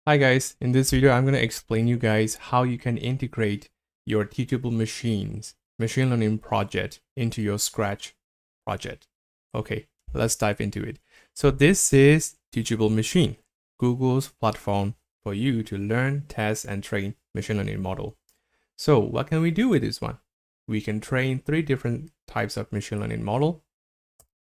Hi guys, in this video I'm going to explain you guys how you can integrate your Teachable Machines machine learning project into your Scratch project. Okay, let's dive into it. So this is Teachable Machine, Google's platform for you to learn, test, and train machine learning model. So what can we do with this one? We can train 3 different types of machine learning model.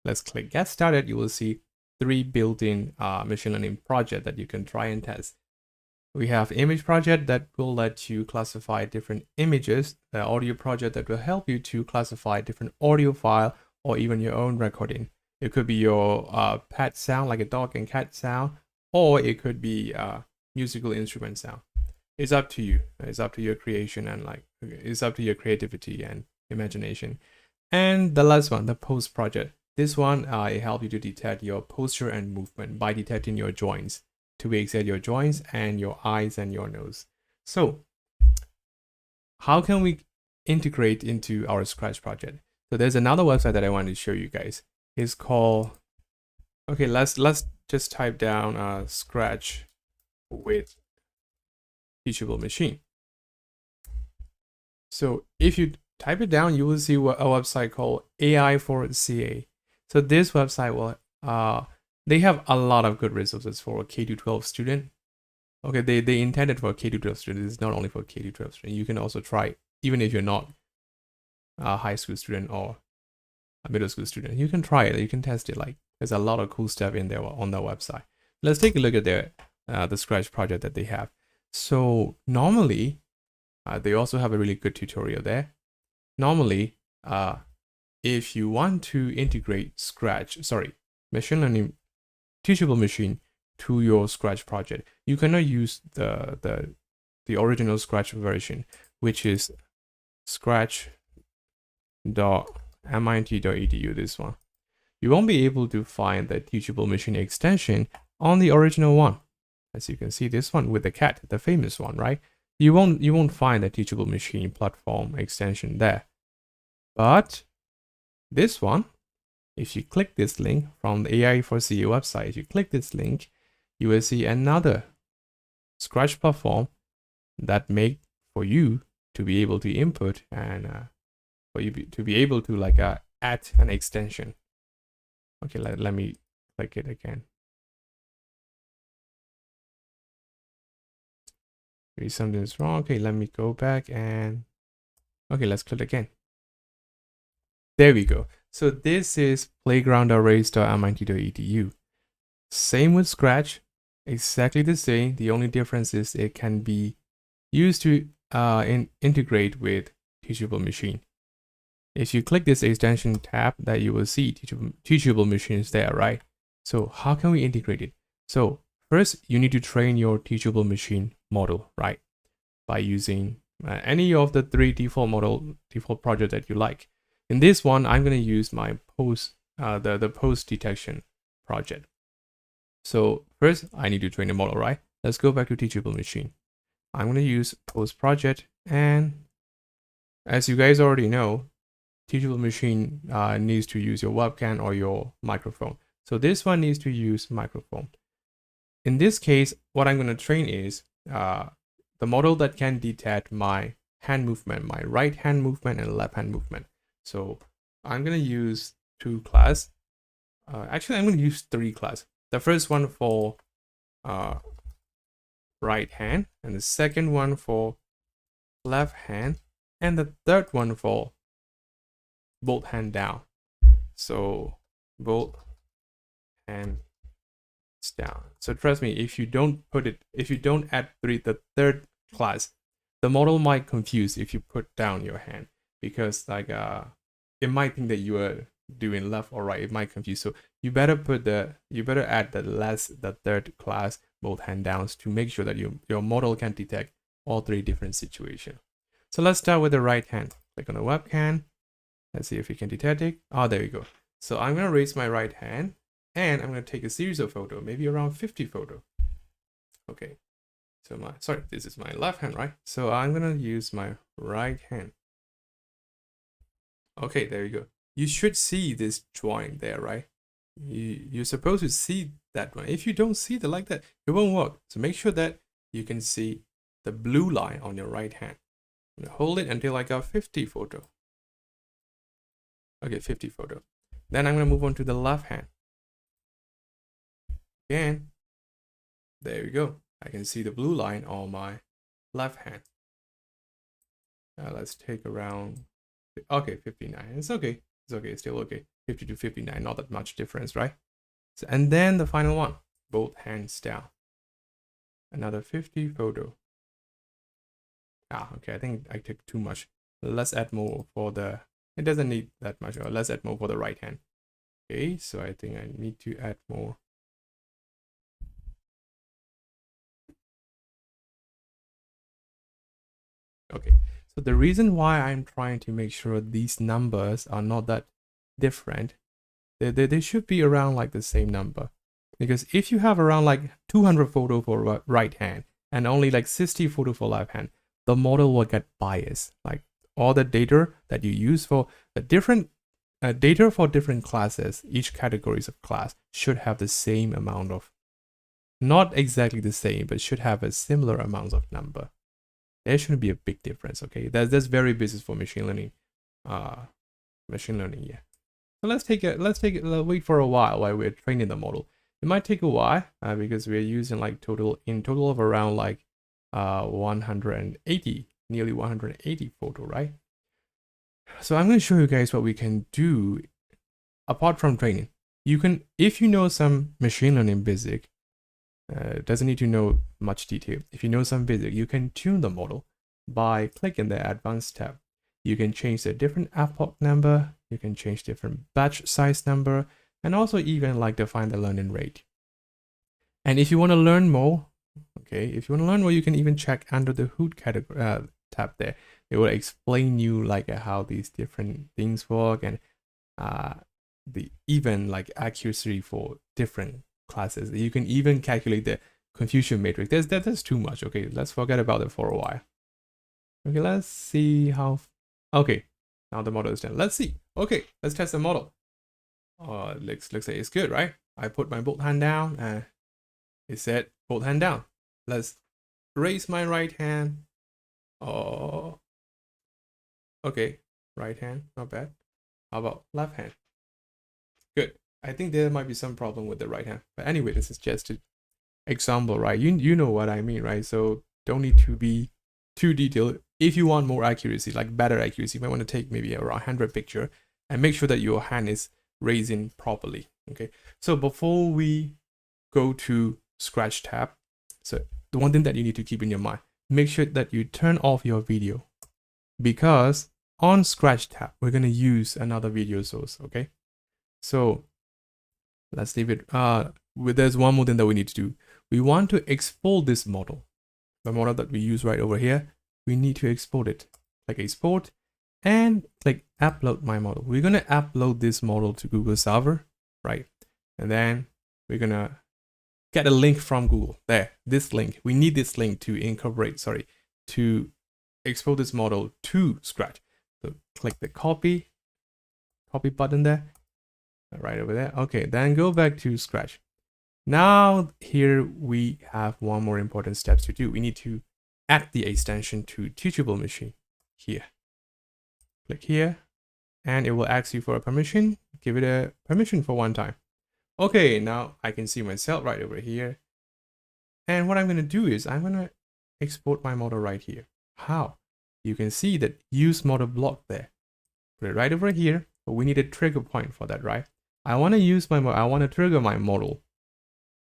Let's click Get Started. You will see 3 built-in machine learning project that you can try and test. We have image project that will let you classify different images, the audio project that will help you to classify different audio file or even your own recording. It could be your pet sound like a dog and cat sound, or it could be musical instrument sound. It's up to you. It's up to your creation and it's up to your creativity and imagination. And the last one, the pose project. This one, it helps you to detect your posture and movement by detecting your joints, to exert your joints and your eyes and your nose. So how can we integrate into our Scratch project? So there's another website that I want to show you guys. It's called, okay, let's just type down Scratch with Teachable Machine. So if you type it down, you will see a website called AI for CA. So this website will they have a lot of good resources for a K-12 student. Okay, they intended for a K-12 student. It's not only for K-12 student. You can also try, even if you're not a high school student or a middle school student. You can try it. You can test it. Like, there's a lot of cool stuff in there on their website. Let's take a look at their the Scratch project that they have. So normally, they also have a really good tutorial there. Normally, if you want to integrate machine learning Teachable Machine to your Scratch project, you cannot use the original Scratch version, which is scratch.mit.edu. This one, you won't be able to find the Teachable Machine extension on the original one. As you can see, this one with the cat, the famous one, right? You won't find the Teachable Machine platform extension there. But this one, if you click this link from the AI4CA website, if you click this link, you will see another Scratch platform that make for you to be able to input and for you to be able to add an extension. Okay, let me click it again. Maybe something's wrong. Okay, let me go back and okay, let's click again. There we go. So this is playground.arrays.mit.edu. Same with Scratch, exactly the same. The only difference is it can be used to integrate with Teachable Machine. If you click this extension tab, that you will see Teachable Machines there, right? So how can we integrate it? So first, you need to train your Teachable Machine model, right? By using any of the 3 default project that you like. In this one, I'm going to use my the pose detection project. So first, I need to train the model, right? Let's go back to Teachable Machine. I'm going to use pose project, and as you guys already know, Teachable Machine needs to use your webcam or your microphone. So this one needs to use microphone. In this case, what I'm going to train is the model that can detect my hand movement, my right hand movement and left hand movement. So I'm going to use 2 class. Actually, I'm going to use 3 class. The first one for right hand, and the second one for left hand, and the third one for both hand down. So both hands down. So trust me, if you don't add the third class, the model might confuse if you put down your hand, because it might think that you are doing left or right. It might confuse. So you better add the third class, both hand downs, to make sure that your model can detect all 3 different situations. So let's start with the right hand. Click on the webcam. Let's see if we can detect it. Oh, there we go. So I'm going to raise my right hand and I'm going to take a series of photos, maybe around 50 photos. Okay. So this is my left hand, right? So I'm going to use my right hand. Okay, there you go. You should see this drawing there, right? You're supposed to see that one. If you don't see it like that, it won't work. So make sure that you can see the blue line on your right hand. I'm gonna hold it until I got 50 photo. Okay, 50 photo. Then I'm gonna move on to the left hand. Again, there we go. I can see the blue line on my left hand. Let's take around, okay, 59. It's okay. It's okay. It's still okay. 50 to 59, not that much difference, right? So, and then the final one, both hands down. Another 50 photo. Okay, I think I took too much. Let's add more for the, it doesn't need that much. Let's add more for the right hand. Okay, so I think I need to add more. Okay, so the reason why I'm trying to make sure these numbers are not that different, they should be around like the same number. Because if you have around like 200 photo for right hand and only like 60 photo for left hand, the model will get biased. Like all the data that you use for the different data for different classes, each categories of class should have the same amount of, not exactly the same, but should have a similar amount of number. There shouldn't be a big difference. Okay, that's very basic for machine learning. Yeah. So let's wait for a while we're training the model. It might take a while because we're using like total of around like 180, nearly 180 photo, right? So I'm going to show you guys what we can do apart from training. You can, if you know some machine learning basic, doesn't need to know much detail. If you know some basic, you can tune the model by clicking the advanced tab. You can change the different epoch number, you can change different batch size number, and also even like define the learning rate. And if you want to learn more, okay, you can even check under the hood category tab there. It will explain you like how these different things work and the even like accuracy for different classes. You can even calculate the confusion matrix. That's too much. Okay, let's forget about it for a while. Okay, let's see how. Okay, now the model is done. Let's see. Okay, let's test the model. Looks like it's good, right? I put my both hand down and it said both hand down. Let's raise my right hand. Oh, okay, right hand, not bad. How about left hand? Good. I think there might be some problem with the right hand, but anyway, this is just an example, right? You know what I mean, right? So don't need to be too detailed. If you want more accuracy, like better accuracy, you might want to take maybe around 100 picture and make sure that your hand is raising properly. Okay, so before we go to Scratch tab, so the one thing that you need to keep in your mind, make sure that you turn off your video, because on Scratch tab we're going to use another video source. Okay, so let's leave it. There's one more thing that we need to do. We want to export this model, the model that we use right over here. We need to export it. Click export and click upload my model. We're going to upload this model to Google server, right? And then we're going to get a link from Google. There, this link. We need this link to to export this model to Scratch. So click the copy button there, right over there. Okay, then go back to Scratch. Now here we have one more important steps to do. We need to add the extension to Teachable Machine here. Click here and it will ask you for a permission. Give it a permission for one time. Okay, now I can see myself right over here. And what I'm going to do is I'm going to export my model right here. How? You can see that use model block there. Put it right over here, but we need a trigger point for that, right? I want to trigger my model.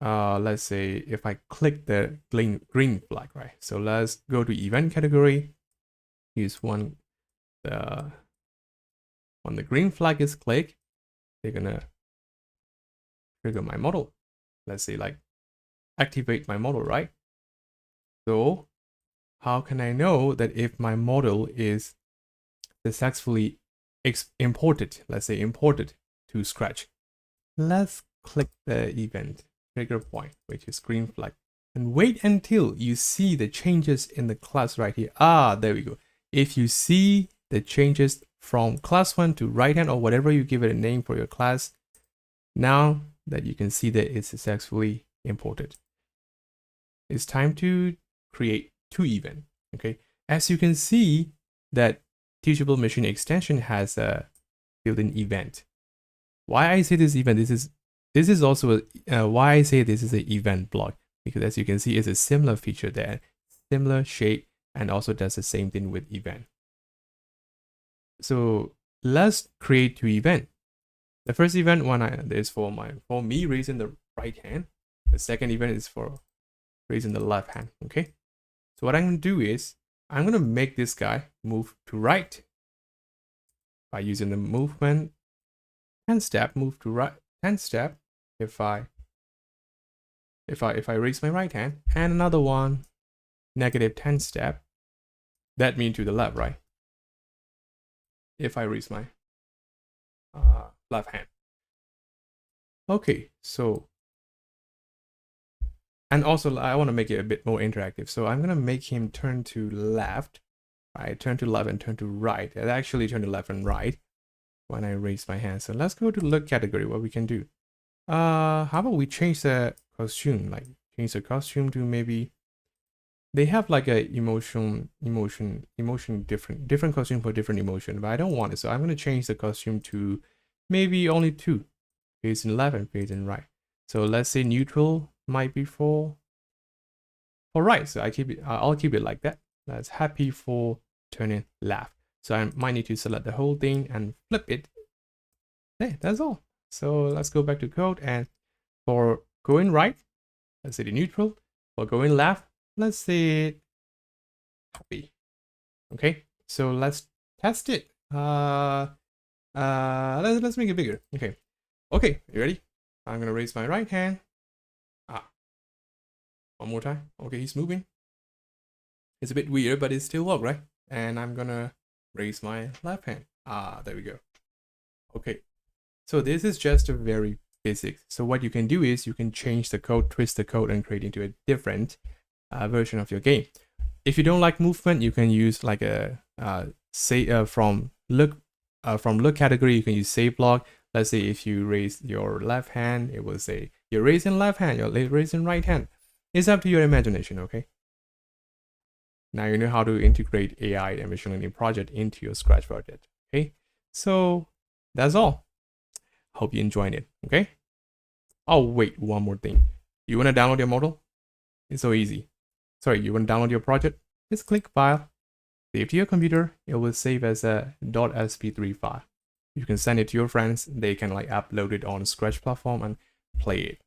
Let's say if I click the green flag, right? So let's go to event category. Use when the green flag is clicked, they're gonna trigger my model. Let's say like activate my model, right? So how can I know that if my model is successfully imported, let's say imported to Scratch? Let's click the event trigger point, which is green flag, and wait until you see the changes in the class right here. There we go. If you see the changes from class 1 to right hand or whatever you give it a name for your class, now that you can see that it's successfully imported. It's time to create two events. Okay, as you can see that Teachable Machine extension has a built-in event. Why I say this event, this is also why I say this is an event block, because as you can see, it's a similar feature there, similar shape, and also does the same thing with event. So let's create two events. The first event is for me raising the right hand. The second event is for raising the left hand. Okay. So what I'm gonna do is I'm gonna make this guy move to right by using the movement 10 step, move to right 10 step. If I raise my right hand, and another one negative 10 step, that means to the left, right? If I raise my left hand. Okay, so, and also I want to make it a bit more interactive, so I'm gonna make him turn to left, right? Turn to left and turn to right. It actually turn to left and right when I raise my hand. So let's go to look category. What we can do? How about we change the costume? Like change the costume to maybe they have like a emotion different costume for different emotion, but I don't want it, so I'm gonna change the costume to maybe only two, facing left and facing right. So let's say neutral might be for right. So I'll keep it like that. That's happy for turning left. So I might need to select the whole thing and flip it. Hey, that's all. So let's go back to code, and for going right, let's say the neutral. For going left, let's say happy. Okay, so let's test it. Let's make it bigger. Okay, you ready? I'm gonna raise my right hand. One more time. Okay, he's moving. It's a bit weird, but it still works, right? And I'm gonna raise my left hand. There we go. Okay, so this is just a very basic. So what you can do is you can change the code, twist the code, and create into a different version of your game. If you don't like movement, you can use like a from look category. You can use save block. Let's say if you raise your left hand, it will say you're raising left hand, you're raising right hand. It's up to your imagination. Okay. Now you know how to integrate AI and machine learning project into your Scratch project. Okay. So that's all. Hope you enjoyed it. Okay. Oh wait, one more thing. You want to download your model? It's so easy. Sorry, you want to download your project? Just click File, save to your computer. It will save as a .sp3 file. You can send it to your friends. They can like upload it on Scratch platform and play it.